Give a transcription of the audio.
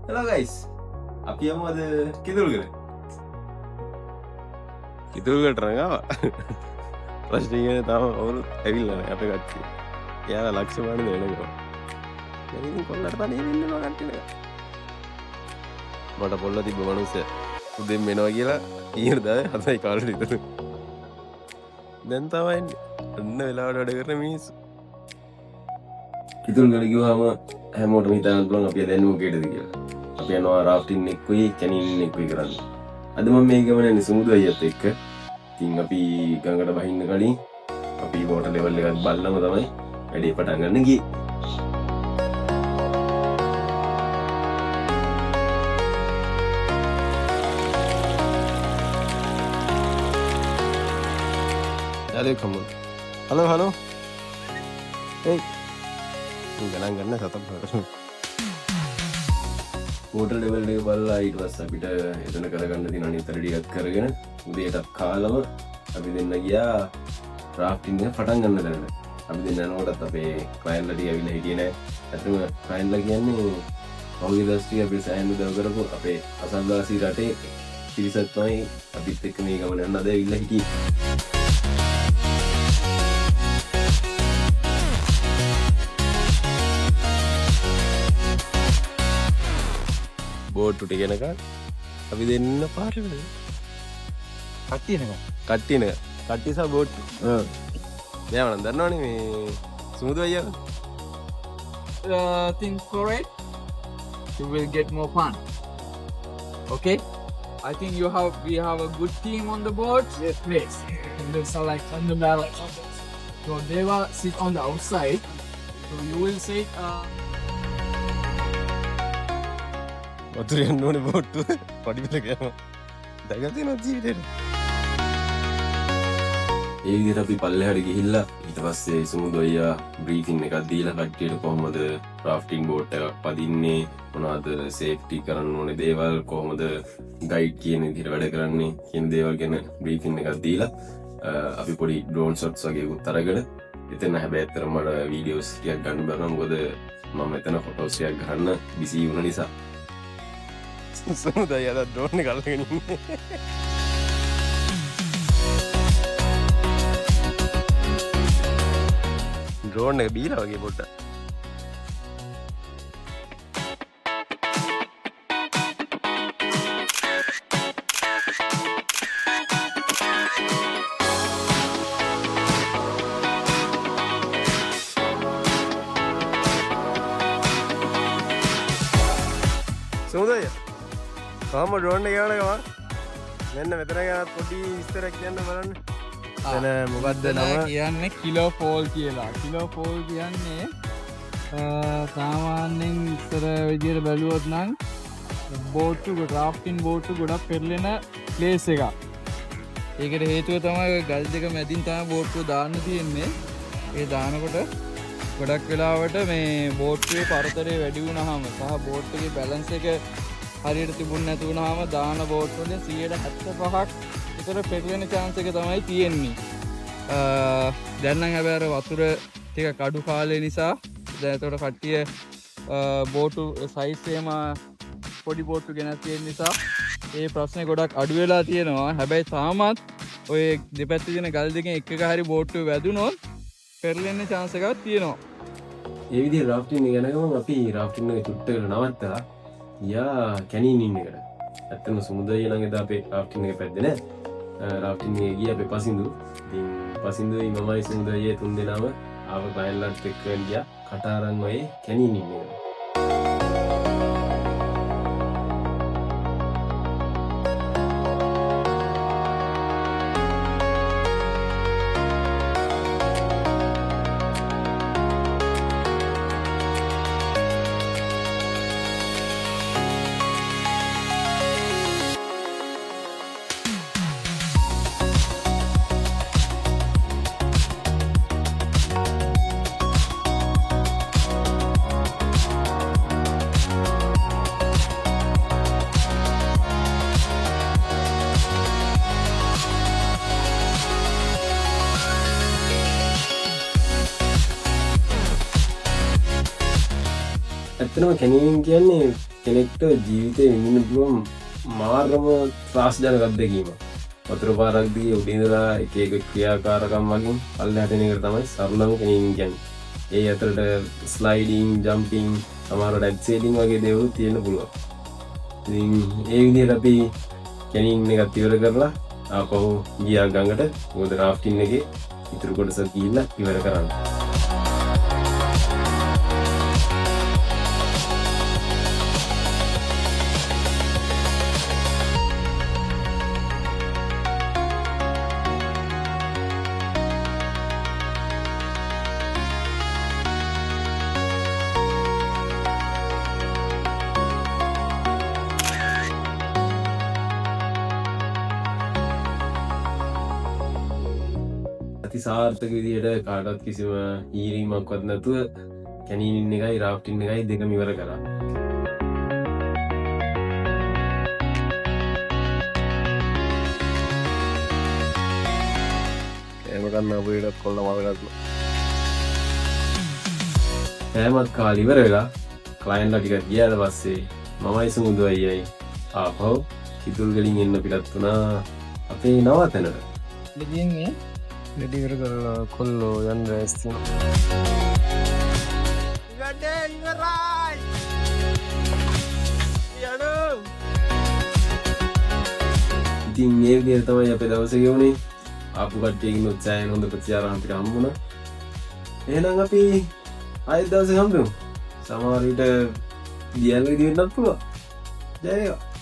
Hello guys. අපි යමු අද කිතුල්ගල. කිතුල්ගලට ආවා. ප්‍රශ්නේ කියන්නේ තාම කවුරුත් ඇවිල්ලා නැහැ අපේ කට්ටිය. එයාලා ලක්ෂ ගානේ දෙනකෝ. දැන් ඉතින් කොල්ලට තනියම ඉන්නවා කට්ටිය. මට පොල්ල තිබ්බ මනුස්සය උදෙන් මෙනවා කියලා ඊට දාවේ 7යි කාලෙට විතර. දැන් තමයි එන්නේ. අන්න වෙලාවට වැඩ කරන මිනිස්සු. කිතුල්ගල ගිහුවාම හැමෝටම හිතන්න පුළුවන් අපි දැන් මොකේද කියලා. අපි යනවා රාෆ්ටින් එක්කුයි කැනින් එක්කුයි කරන්න. අද මම මේ ගමන යන්නේ සුමුදු අයියත් එක්ක. ඉතින් අපි ගඟට බහින්න කලින් අපි වෝටර් ලෙවල් එකක් බලලම තමයි වැඩේ පටන් ගන්න ගියේ. Hello, come on. Hello, hello. Hey. ගණන් ගන්න සතම් හෝටල් ලෙවල් එක බලලා ඊට පස්සේ අපිට එතන කරගන්න තියෙන අනිත් ටිකක් කරගෙන උදේටත් කාලම අපි දෙන්න ගියා රාෆ්ටින් එක පටන් ගන්න දැනට. අපි දෙන්න යනකොටත් අපේ ක්ලයන්ට්ලා ටික ඇවිල්ලා හිටියේ නෑ. ඇත්තටම ක්ලයන්ට්ලා කියන්නේ පෞද්ගලික දෘෂ්ටිය අපිට සෑහෙන උදව් කරපු අපේ අසල්වාසී රටේ පිරිසක් තමයි අපිත් එක්ක මේ ගමන යන්න අද ඇවිල්ලා හිටියේ. බෝට්ටුට ගෙනකන් අපි දෙන්න පාරට කට්ටියනක කට්ටිසා බෝට්ටු මෙයාමන දන්නවනේ මේ සුමුදු අයියා think for it, you will get more fun. Okay? I think we have a good team on the board. Yes, please. And they select on the ballot. So they will sit on the outside. So you will say, වතුරයන්න ඕනේ බෝට්ටු පඩිපිල කෑම දැකතිනවා ජීවිතේට. ඒ විදිහට අපි පල්ලෙහාට ගිහිල්ලා ඊට පස්සේ සුමුදු අයියා බ්‍රීෆින් එකක් දීලා කට්ටියට කොහොමද රාෆ්ටින් බෝට් එකක් පදින්නේ, මොනවද සේෆ්ටි කරන්න ඕනේ දේවල්, කොහොමද ගයිඩ් කියන විදිහට වැඩ කරන්නේ කියන දේවල් ගැන බ්‍රීෆින් එකක් දීලා අපි පොඩි ඩ්‍රෝන් ෂොට්ස් වගේ උත් අරගෙන එතන හැබැයි ඇත්තටම මට වීඩියෝස් ටිකක් ගන්න බැරුණා මොකද මම එතන ෆොටෝස් ටිකක් ගන්න බිසි වුණ නිසා. සමුදු අයියා ඩ්‍රෝන් එක අල්ලගෙන ඉන්නේ. ඩ්‍රෝන් එක බීලා වගේ පොඩ්ඩක්. සමුදු අයියා කොහොම ඩ්‍රෝන් එක යවනවා මෙන්න මෙතන යන පොඩි විස්තරයක් කියන්න බලන්න. එතන මොකද්ද නම කියන්නේ කිලෝ ෆෝල් කියලා. කිලෝ ෆෝල් කියන්නේ සාමාන්‍යයෙන් ඉස්සර විදියට බැලුවොත් නම් බෝට්ටු රාෆ්ටින් බෝට්ටු ගොඩක් පෙරලෙන ප්ලේස් එකක්. ඒකට හේතුව තමයි ඔය ගල් දෙක මැදින් තමයි බෝට්ටුව දාන්න තියෙන්නේ. ඒ දානකොට ගොඩක් වෙලාවට මේ බෝට්ටුවේ පරතරය වැඩි වුණාම සහ බෝට්ටුවේ බැලන්ස් එක හරියට තිබුණ නැති වුණාම දාන බෝට් වලින් 75ක් විතර පෙරලෙන chance එක තමයි තියෙන්නේ. දැන් නම් හැබැයි අර වතුර ටික අඩු කාලේ නිසා දැන් ඒතකොට කට්ටිය බෝට්ටු සයිස් එකම පොඩි බෝට්ටු ගෙනත් තියෙන නිසා ඒ ප්‍රශ්නේ ගොඩක් අඩු වෙලා තියෙනවා. හැබැයි තාමත් ඔය දෙපැත්තේ තියෙන ගල් දෙකෙන් එක හරි බෝට්ටුව වැදුනොත් පෙරලෙන්න chance එකක් තියෙනවා. ඒ විදිහට රාෆ්ටින් එක යන ගමන් අපි රාෆ්ටින් එක චුට්ටකට නවත්තලා යා කැනින් ඉන්න එකට. ඇත්තම සුමුදු අයියා නම් එදා අපේ රාෆ්ටින් එක පැද්දේ නෑ. රාෆ්ටින් එකේ ගියා අපේ පසින්දු. ඉතින් පසින්දුයි මමයි සුමුදු අයියා තුන් දෙනාම ආව ක්ලයන්ට්ලාත් එක්ක ගියා කටාරන් ඔය කැනින් ඉන්න එකට. එතනම කැනීන් කියන්නේ කෙනෙක්ට ජීවිතය විඳින්න පුළුවන් මාර්ගම ත්‍රාසජනක අත්දැකීම. වතුර පාරක් දී උඩින්දලා එක එක ක්‍රියාකාරකම් වලින් පල්ලෙහාට එන එකට තමයි සරලම කැනීන් කියන්නේ. ඒ අතරට ස්ලයිඩින්, ජම්පින්, සමහරවිට ඇබ්සේලින් වගේ දේවල් තියෙන්න පුළුවන්. ඉතින් ඒ විදිහට අපි කැනීන් එකත් ඉවර කරලා ආපහු ගියා ගඟට. මොකද රාෆ්ටින් එකේ ඉතුරු කොටස ගිහිල්ලා ඉවර කරන්න. අති සාර්ථක විදිහට කාටවත් කිසිම හීරීමක්වත් නැතුව කැනීන් එකයි රාෆ්ටින් එකයි දෙකම ඉවර කරා. කෑම කන්න අපිට කොල්ල මල් ගත්තා. කෑමත් කාලේ ඉවර වෙලා ක්ලයන්ට්ලා ටිකක් ගියාට පස්සේ මමයි සුමුදු අයියයි ආපහු කිතුල් වලින් එන්න පිටත් වුණා අපේ නවතැනට. ඉතින්නේ වැඩි කර කරලා කොල්ලෝ යන්න ඇස්තින. ඉතින් මේ විදිහට තමයි අපේ දවසේ ගෙවුනේ. ආපු කට්ටියකින් උත්සාහයෙන් හොඳ ප්‍රතිචාර අපිට හම්බුණා. එහෙනම් අපි ආයෙත් දවසේ හම්බෙමු. සමහර විට දියල් විදිහටත් පුළුවන්. ජය වේවා.